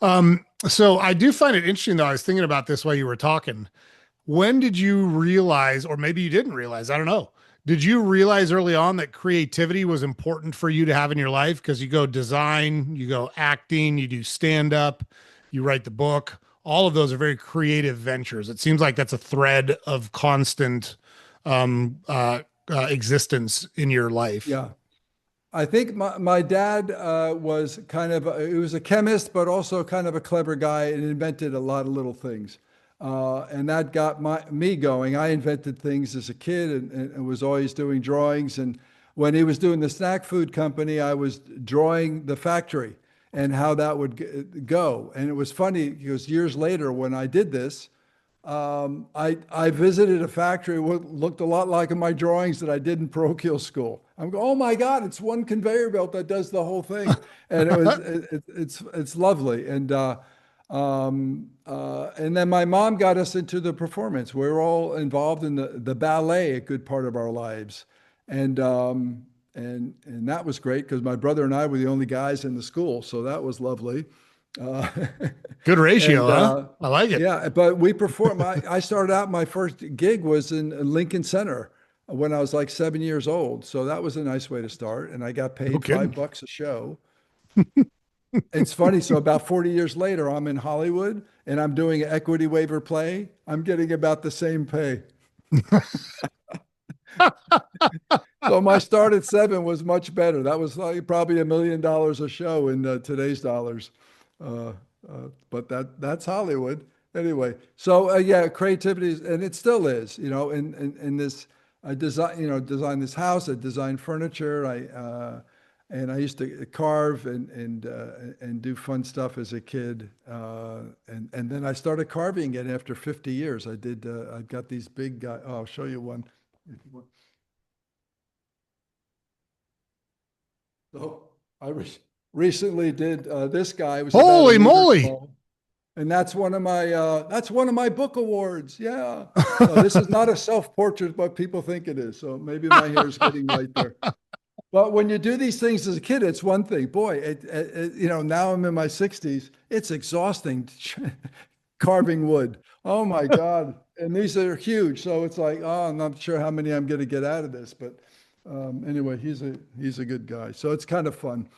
So I do find it interesting though. I was thinking about this while you were talking. When did you realize, or maybe you didn't realize, I don't know. Did you realize early on that creativity was important for you to have in your life? Because you go design, you go acting, you do stand up, you write the book. All of those are very creative ventures. It seems like that's a thread of constant existence in your life. Yeah. I think my dad was kind of, he was a chemist, but also kind of a clever guy and invented a lot of little things. And that got me going. I invented things as a kid and was always doing drawings. And when he was doing the snack food company, I was drawing the factory and how that would go. And it was funny because years later, when I did this, I visited a factory what looked a lot like in my drawings that I did in parochial school. I'm going, oh my God, it's one conveyor belt that does the whole thing, and it's lovely. And then my mom got us into the performance. We were all involved in the ballet, a good part of our lives, and and that was great because my brother and I were the only guys in the school, so that was lovely. Uh, Good ratio, and huh? I like it. yeah, but we performed. I started out, my first gig was in Lincoln Center when I was like 7 years old. So that was a nice way to start. And I got No paid kidding. $5 a show. It's funny. So about 40 years later, I'm in Hollywood and I'm doing an equity waiver play. I'm getting about the same pay. So my start at seven was much better. That was like probably $1 million a show in today's dollars. Uh, but that's Hollywood anyway. So yeah, creativity is, and it still is, in this, I design, design this house, I design furniture. And I used to carve and do fun stuff as a kid. And then I started carving again after 50 years. I've got these big guys. Oh, I'll show you one. If you want. So I recently did this guy. It was about a Holy meter moly. tall, and that's one of my book awards. Yeah. No, this is not a self-portrait, but people think it is. So maybe my hair is getting light there. But when you do these things as a kid, it's one thing. Boy, now I'm in my 60s. It's exhausting carving wood. Oh my God. And these are huge. So it's like, oh, I'm not sure how many I'm going to get out of this. But anyway, he's a good guy. So it's kind of fun.